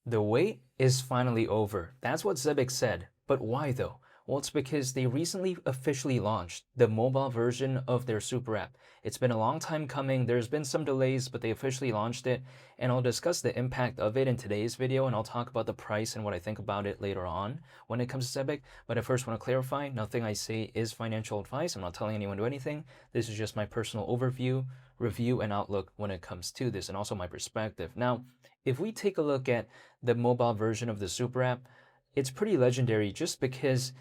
The wait is finally over. That's what Zebec said. But why though? Well, it's because they recently officially launched the mobile version of their super app. It's been a long time coming. There's been some delays, but they officially launched it. And I'll discuss the impact of it in today's video, and I'll talk about the price and what I think about it later on when it comes to Zebec. But I first want to clarify, nothing I say is financial advice. I'm not telling anyone to do anything. This is just my personal overview, review, and outlook when it comes to this, and also my perspective. Now, if we take a look at the mobile version of the super app, it's pretty legendary just because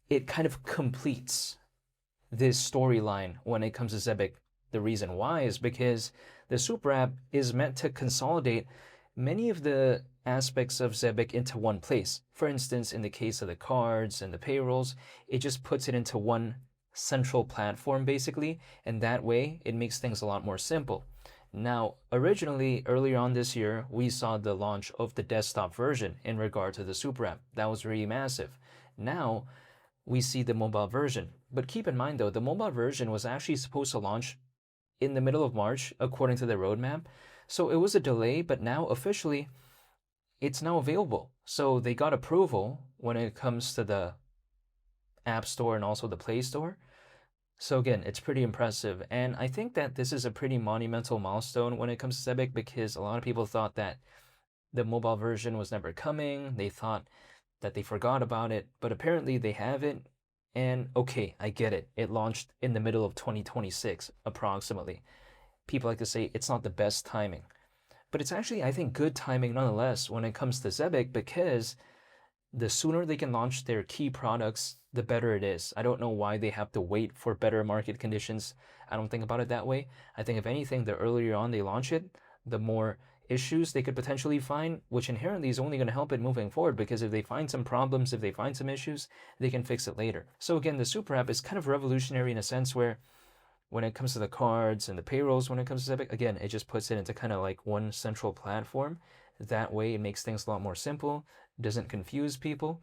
it kind of completes this storyline when it comes to Zebec. The reason why is because the super app is meant to consolidate many of the aspects of Zebec into one place. For instance, in the case of the cards and the payrolls, it just puts it into one central platform basically, and that way it makes things a lot more simple. Now, originally, earlier on this year, we saw the launch of the desktop version in regard to the super app. That was really massive. Now, we see the mobile version. But keep in mind though, the mobile version was actually supposed to launch in the middle of March, according to the roadmap. So it was a delay, but now officially, it's now available. So they got approval when it comes to the App Store and also the Play Store. So again, it's pretty impressive. And I think that this is a pretty monumental milestone when it comes to Zebec, because a lot of people thought that the mobile version was never coming. They thought that they forgot about it, but apparently they haven't. And okay, I get it. It launched in the middle of 2026, approximately. People like to say it's not the best timing, but it's actually, I think, good timing nonetheless when it comes to Zebec, because the sooner they can launch their key products, the better it is. I don't know why they have to wait for better market conditions. I don't think about it that way. I think if anything, the earlier on they launch it, the more issues they could potentially find, which inherently is only going to help it moving forward, because if they find some problems, if they find some issues, they can fix it later. So again, the super app is kind of revolutionary in a sense where when it comes to the cards and the payrolls, when it comes to Zebec, again, it just puts it into kind of like one central platform. That way it makes things a lot more simple, doesn't confuse people,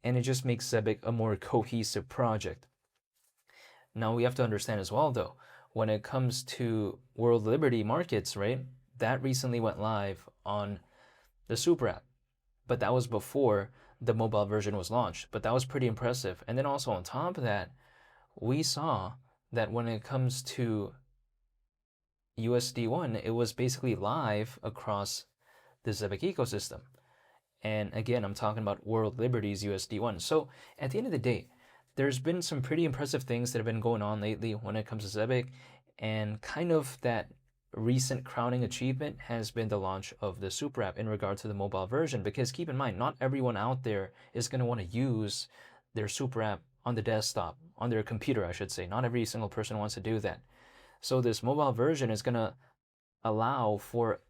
and it just makes Zebec a more cohesive project. Now we have to understand as well though, when it comes to World Liberty Markets, right? That recently went live on the super app, but that was before the mobile version was launched. But that was pretty impressive. And then also on top of that, we saw that when it comes to USD1, it was basically live across the Zebec ecosystem. And again, I'm talking about World Liberty's USD1. So at the end of the day, there's been some pretty impressive things that have been going on lately when it comes to Zebec, and kind of that recent crowning achievement has been the launch of the super app in regard to the mobile version, because keep in mind, not everyone out there is going to want to use their super app on the desktop, on their computer, I should say. Not every single person wants to do that. So this mobile version is going to allow for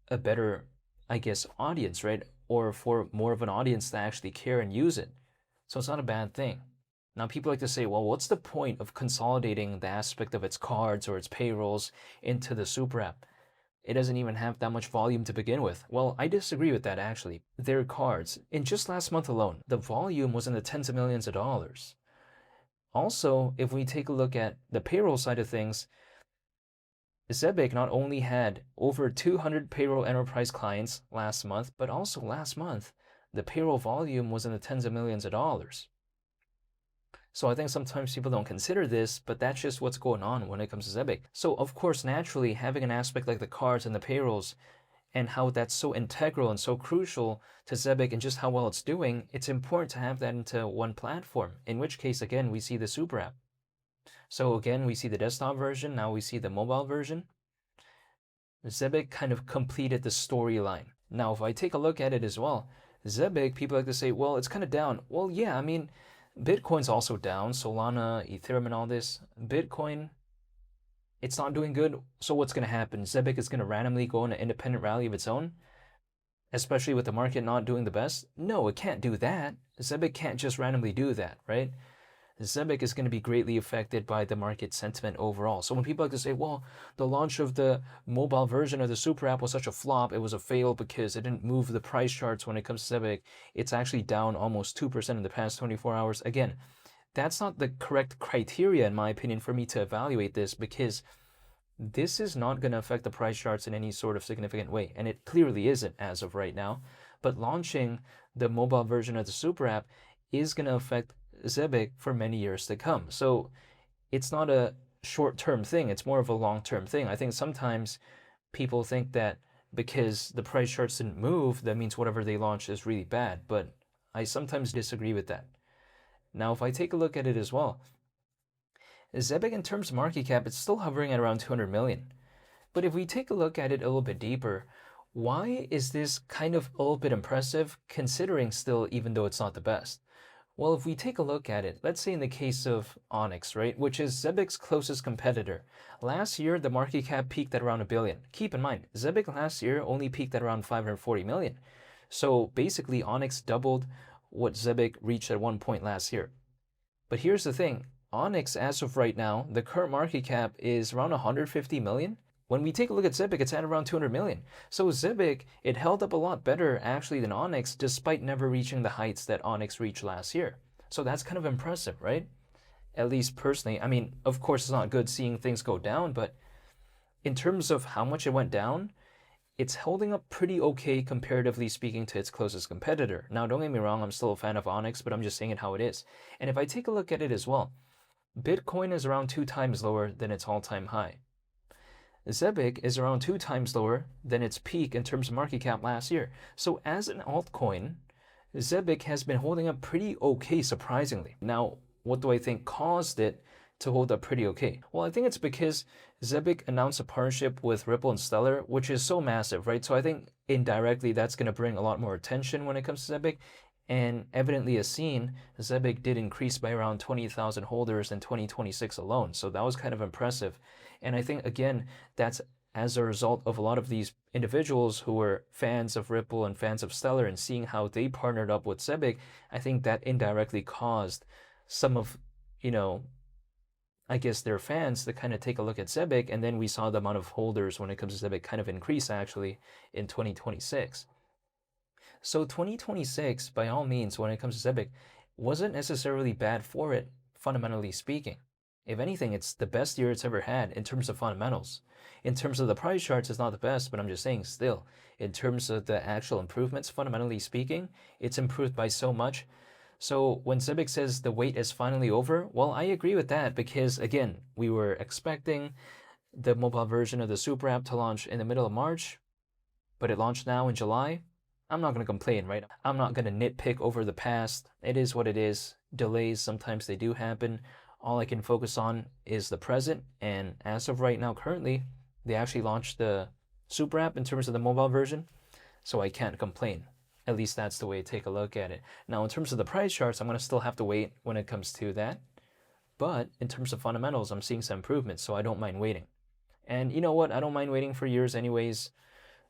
a better, I guess, audience, right? Or for more of an audience to actually care and use it. So it's not a bad thing. Now, people like to say, well, what's the point of consolidating the aspect of its cards or its payrolls into the super app? It doesn't even have that much volume to begin with. Well, I disagree with that, actually. Their cards, in just last month alone, the volume was in the tens of millions of dollars. Also, if we take a look at the payroll side of things, Zebec not only had over 200 payroll enterprise clients last month, but also last month, the payroll volume was in the tens of millions of dollars. So I think sometimes people don't consider this, but that's just what's going on when it comes to Zebec. So of course, naturally, having an aspect like the cards and the payrolls, and how that's so integral and so crucial to Zebec and just how well it's doing, it's important to have that into one platform, in which case, again, we see the super app. So again, we see the desktop version, now we see the mobile version. Zebec kind of completed the storyline. Now, if I take a look at it as well, Zebec, people like to say, well, it's kind of down. Well, yeah, I mean, Bitcoin's also down, Solana, Ethereum, and all this. Bitcoin, it's not doing good, so what's going to happen? Zebec is going to randomly go on an independent rally of its own, especially with the market not doing the best? No, it can't do that. Zebec can't just randomly do that, right? Zebec is going to be greatly affected by the market sentiment overall. So when people like to say, well, the launch of the mobile version of the super app was such a flop, it was a fail because it didn't move the price charts when it comes to Zebec, it's actually down almost 2% in the past 24 hours. Again, that's not the correct criteria, in my opinion, for me to evaluate this, because this is not going to affect the price charts in any sort of significant way, and it clearly isn't as of right now. But launching the mobile version of the super app is going to affect Zebec for many years to come. So it's not a short-term thing, it's more of a long-term thing. I think sometimes people think that because the price charts didn't move, that means whatever they launch is really bad, but I sometimes disagree with that. Now, if I take a look at it as well, Zebec in terms of market cap, it's still hovering at around 200 million. But if we take a look at it a little bit deeper, why is this kind of a little bit impressive considering still, even though it's not the best? Well, if we take a look at it, let's say in the case of Onyx, right, which is Zebec's closest competitor. Last year, the market cap peaked at around $1 billion. Keep in mind, Zebec last year only peaked at around 540 million. So basically, Onyx doubled what Zebec reached at one point last year. But here's the thing, Onyx, as of right now, the current market cap is around 150 million. When we take a look at Zebec, it's at around 200 million. So Zebec, it held up a lot better actually than Onyx, despite never reaching the heights that Onyx reached last year. So that's kind of impressive, right? At least personally. I mean, of course, it's not good seeing things go down, but in terms of how much it went down, it's holding up pretty okay comparatively speaking to its closest competitor. Now, don't get me wrong, I'm still a fan of Onyx, but I'm just saying it how it is. And if I take a look at it as well, Bitcoin is around 2 times lower than its all-time high. Zebec is around 2 times lower than its peak in terms of market cap last year. So as an altcoin, Zebec has been holding up pretty okay, surprisingly. Now, what do I think caused it to hold up pretty okay? Well, I think it's because Zebec announced a partnership with Ripple and Stellar, which is so massive, right? So I think indirectly that's going to bring a lot more attention when it comes to Zebec. And evidently as seen, Zebec did increase by around 20,000 holders in 2026 alone. So that was kind of impressive. And I think, again, that's as a result of a lot of these individuals who were fans of Ripple and fans of Stellar and seeing how they partnered up with Zebec. I think that indirectly caused some of, I guess their fans to kind of take a look at Zebec. And then we saw the amount of holders when it comes to Zebec kind of increase actually in 2026. So 2026, by all means, when it comes to Zebec, wasn't necessarily bad for it, fundamentally speaking. If anything, it's the best year it's ever had in terms of fundamentals. In terms of the price charts, it's not the best, but I'm just saying still, in terms of the actual improvements, fundamentally speaking, it's improved by so much. So when Zebec says the wait is finally over, well, I agree with that because, again, we were expecting the mobile version of the super app to launch in the middle of March, but it launched now in July. I'm not going to complain, right? I'm not going to nitpick over the past. It is what it is. Delays, sometimes they do happen. All I can focus on is the present. And as of right now, currently, they actually launched the super app in terms of the mobile version. So I can't complain. At least that's the way to take a look at it. Now, in terms of the price charts, I'm going to still have to wait when it comes to that. But in terms of fundamentals, I'm seeing some improvements, so I don't mind waiting. And you know what? I don't mind waiting for years anyways.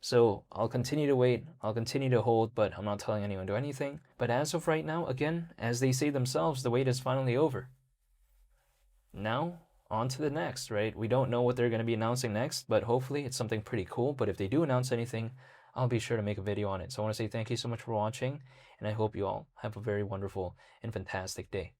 So I'll continue to wait, I'll continue to hold, but I'm not telling anyone to do anything. But as of right now, again, as they say themselves, the wait is finally over. Now, on to the next, right? We don't know what they're going to be announcing next, but hopefully it's something pretty cool. But if they do announce anything, I'll be sure to make a video on it. So I want to say thank you so much for watching, and I hope you all have a very wonderful and fantastic day.